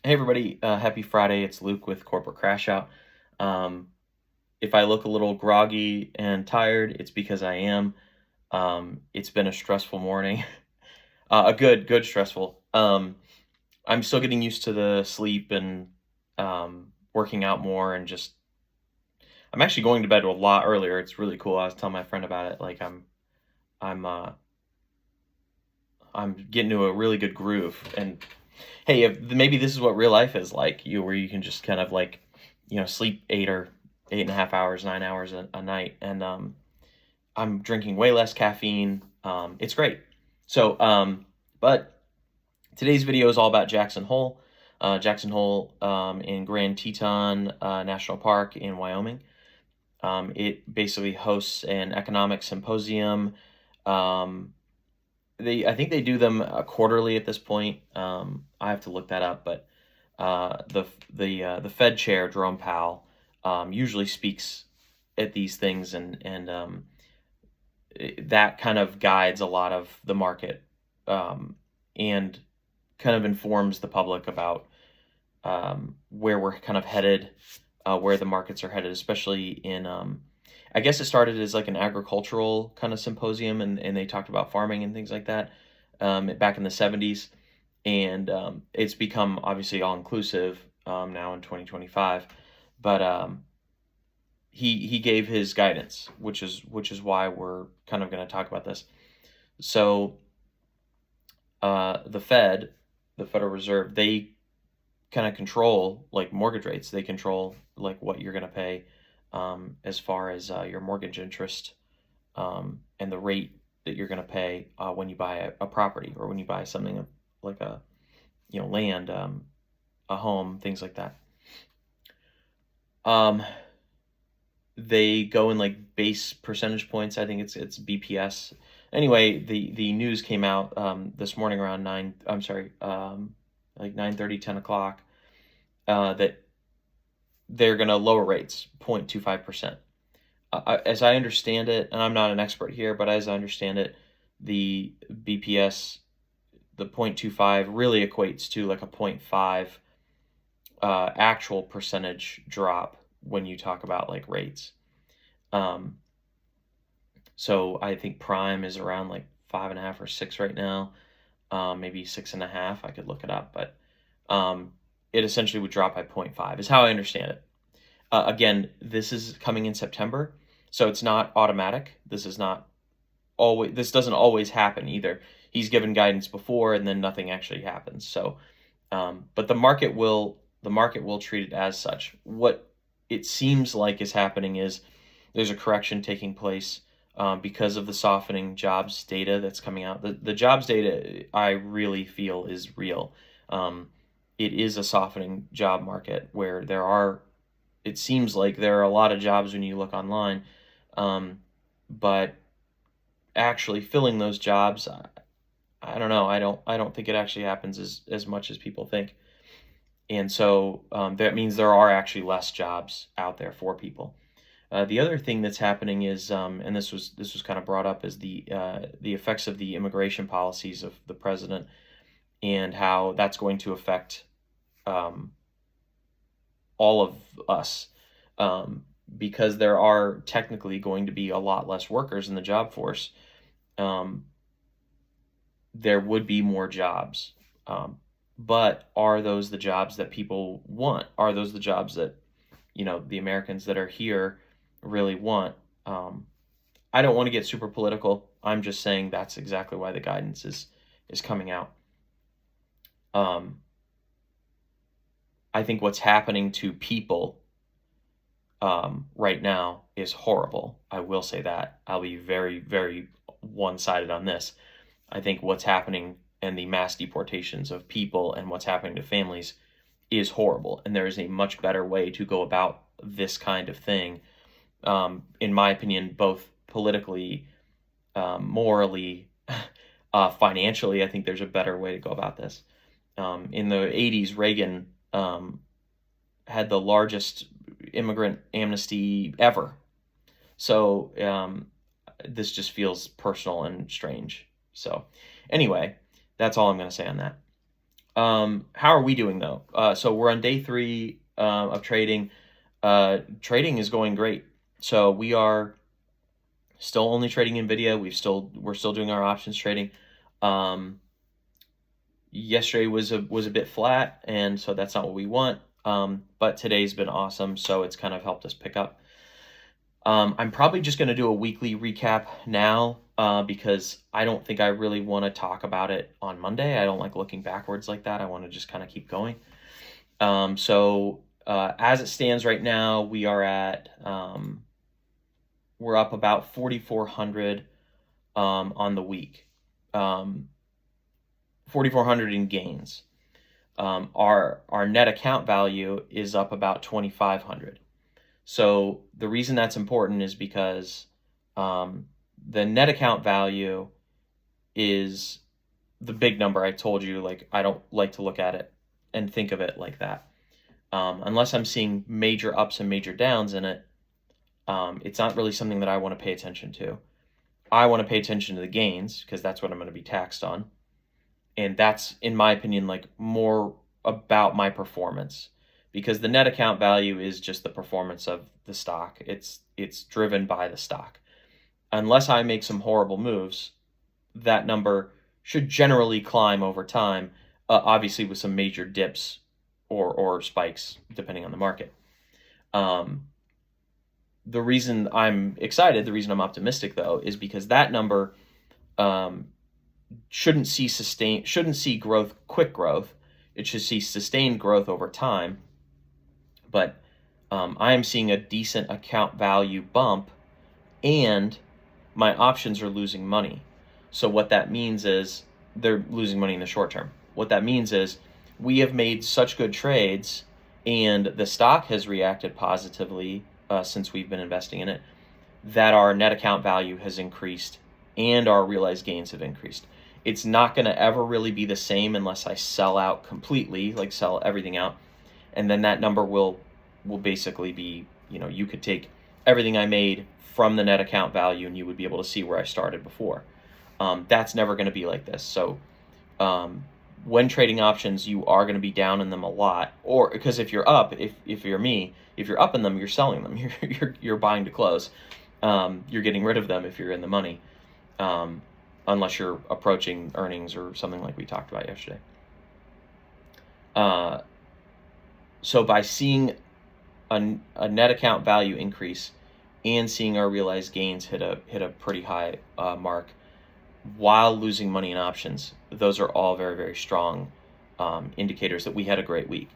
Hey everybody, happy Friday. It's Luke with Corporate Crash Out. Um, if I look a little groggy and tired, it's because I am. It's been a stressful morning, a good stressful. I'm still getting used to the sleep and working out more and just I'm actually going to bed a lot earlier. It's really cool. I was telling my friend about it. Like I'm uh, I'm getting to a really good groove. And hey, if maybe this is what real life is like, where you can just kind of like, sleep 8.5 hours, 9 hours a night, and I'm drinking way less caffeine. It's great. So, but today's video is all about Jackson Hole. Jackson Hole in Grand Teton National Park in Wyoming. It basically hosts an economic symposium. Um, I think they do them quarterly at this point. I have to look that up, but the Fed chair Jerome Powell usually speaks at these things, and that kind of guides a lot of the market, and kind of informs the public about where we're kind of headed, where the markets are headed, especially in I guess it started as like an agricultural kind of symposium, and they talked about farming and things like that back in the 70s. And it's become obviously all inclusive now in 2025. But he gave his guidance, which is why we're kind of going to talk about this. So the Fed, the Federal Reserve, they kind of control like mortgage rates. They control like what you're going to pay as far as your mortgage interest, and the rate that you're going to pay when you buy a property, or when you buy something like a land, a home, things like that. They go in like base percentage points. I think it's BPS. Anyway, the news came out this morning around like 9:30, 10 o'clock, that they're going to lower rates 0.25%. As I understand it, and I'm not an expert here, but as I understand it, the BPS, the 0.25 really equates to like a 0.5 actual percentage drop when you talk about like rates. So I think prime is around like 5.5 or 6 right now, maybe 6.5. I could look it up, but it essentially would drop by 0.5 is how I understand it. Again, this is coming in September, so it's not automatic. This doesn't always happen either. He's given guidance before, and then nothing actually happens. So, but the market will treat it as such. What it seems like is happening is there's a correction taking place because of the softening jobs data that's coming out. The jobs data, I really feel, is real. It is a softening job market where it seems like there are a lot of jobs when you look online, but actually filling those jobs, I don't know. I don't think it actually happens as much as people think. And so that means there are actually less jobs out there for people. The other thing that's happening is, and this was kind of brought up, is the effects of the immigration policies of the president, and how that's going to affect all of us, because there are technically going to be a lot less workers in the job force. There would be more jobs, but are those the jobs that people want? Are those the jobs that the Americans that are here really want? I don't want to get super political. I'm just saying that's exactly why the guidance is coming out. I think what's happening to people right now is horrible. I will say that. I'll be very, very one-sided on this. I think what's happening, and the mass deportations of people and what's happening to families, is horrible. And there is a much better way to go about this kind of thing, in my opinion, both politically, morally, financially. I think there's a better way to go about this. In the 80s, Reagan had the largest immigrant amnesty ever. So this just feels personal and strange. So anyway, that's all I'm going to say on that. How are we doing though? So we're on day 3 of trading. Trading is going great. So we are still only trading NVIDIA. We're still doing our options trading. Yesterday was a bit flat, and so that's not what we want. But today's been awesome, so it's kind of helped us pick up. I'm probably just going to do a weekly recap now because I don't think I really want to talk about it on Monday. I don't like looking backwards like that. I want to just kind of keep going. So as it stands right now, we are at we're up about 4,400 on the week. 4,400 in gains. Our net account value is up about 2,500. So the reason that's important is because the net account value is the big number. I told you, like, I don't like to look at it and think of it like that. Unless I'm seeing major ups and major downs in it, it's not really something that I want to pay attention to. I want to pay attention to the gains because that's what I'm going to be taxed on. And that's, in my opinion, like more about my performance, because the net account value is just the performance of the stock. It's driven by the stock. Unless I make some horrible moves, that number should generally climb over time, obviously with some major dips or spikes depending on the market. The reason I'm excited, the reason I'm optimistic though, is because that number shouldn't see growth, quick growth. It should see sustained growth over time. But I am seeing a decent account value bump, and my options are losing money. So what that means is they're losing money in the short term. What that means is we have made such good trades, and the stock has reacted positively since we've been investing in it, that our net account value has increased and our realized gains have increased. It's not going to ever really be the same unless I sell out completely, like sell everything out. And then that number will basically be, you could take everything I made from the net account value and you would be able to see where I started before. That's never going to be like this. So when trading options, you are going to be down in them a lot, or because if you're up, if you're me, if you're up in them, you're selling them. You're buying to close. You're getting rid of them if you're in the money, unless you're approaching earnings or something like we talked about yesterday. So by seeing a net account value increase and seeing our realized gains hit a pretty high mark while losing money in options, those are all very, very strong indicators that we had a great week.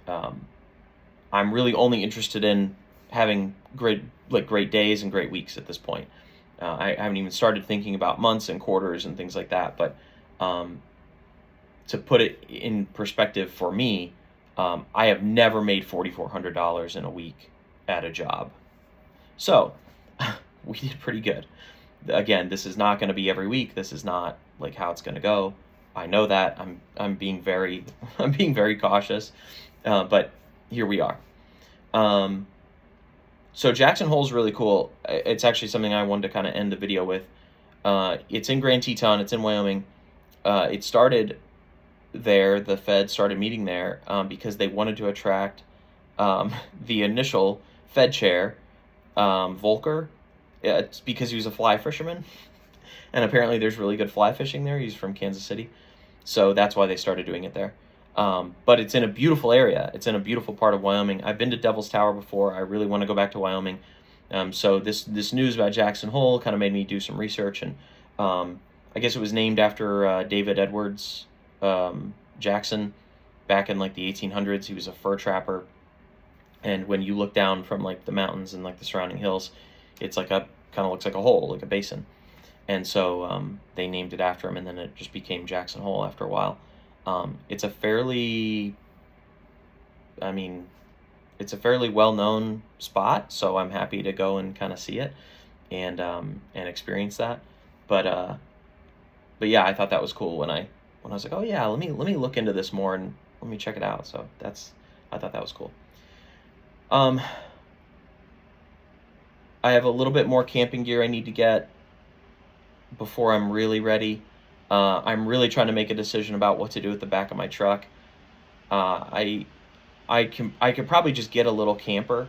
I'm really only interested in having great days and great weeks at this point. I haven't even started thinking about months and quarters and things like that. But to put it in perspective for me, I have never made $4,400 in a week at a job. So we did pretty good. Again, this is not going to be every week. This is not like how it's going to go. I know that. I'm being very cautious, but here we are. So Jackson Hole is really cool. It's actually something I wanted to kind of end the video with. It's in Grand Teton. It's in Wyoming. It started there. The Fed started meeting there because they wanted to attract the initial Fed chair, Volcker. It's because he was a fly fisherman, and apparently there's really good fly fishing there. He's from Kansas City, so that's why they started doing it there. But it's in a beautiful area. It's in a beautiful part of Wyoming. I've been to Devil's Tower before. I really want to go back to Wyoming. So this news about Jackson Hole kind of made me do some research, and I guess it was named after David Edwards Jackson. Back in like the 1800s, he was a fur trapper, and when you look down from like the mountains and like the surrounding hills, it's like kind of looks like a hole, like a basin. And so they named it after him, and then it just became Jackson Hole after a while. It's a fairly well-known spot, so I'm happy to go and kind of see it and experience that. But yeah, I thought that was cool when I was like, oh yeah, let me look into this more and let me check it out. So I thought that was cool. I have a little bit more camping gear I need to get before I'm really ready. I'm really trying to make a decision about what to do with the back of my truck. I could probably just get a little camper.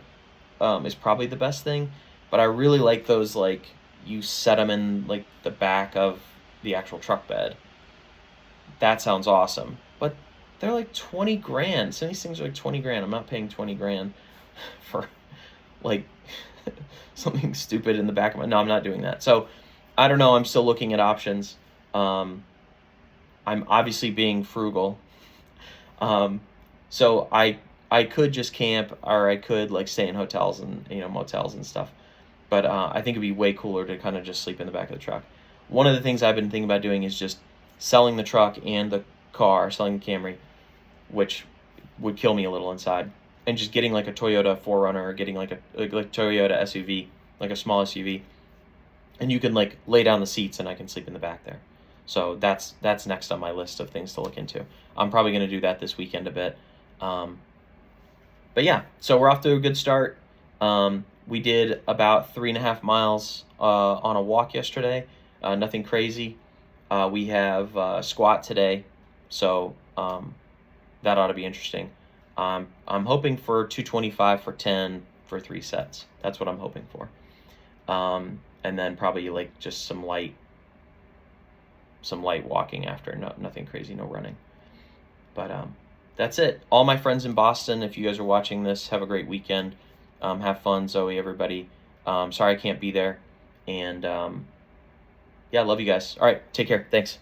Is probably the best thing, but I really like those, like, you set them in like the back of the actual truck bed. That sounds awesome, but they're like 20 grand. Some of these things are like 20 grand. I'm not paying 20 grand for like something stupid in the back of my, no, I'm not doing that. So I don't know. I'm still looking at options. I'm obviously being frugal. So I could just camp, or I could like stay in hotels and, motels and stuff. But I think it'd be way cooler to kind of just sleep in the back of the truck. One of the things I've been thinking about doing is just selling the truck and the car, selling the Camry, which would kill me a little inside, and just getting like a Toyota 4Runner, or getting like a Toyota SUV, like a small SUV, and you can like lay down the seats and I can sleep in the back there. So that's next on my list of things to look into. I'm probably going to do that this weekend a bit. But yeah, so we're off to a good start. We did about 3.5 miles on a walk yesterday. Nothing crazy. We have squat today, so that ought to be interesting. I'm hoping for 225 for 10 for 3 sets. That's what I'm hoping for. And then probably like just some light walking after. Nothing crazy, no running. But that's it. All my friends in Boston, if you guys are watching this, have a great weekend. Have fun, Zoe, everybody. Sorry I can't be there. And yeah, love you guys. All right, take care. Thanks.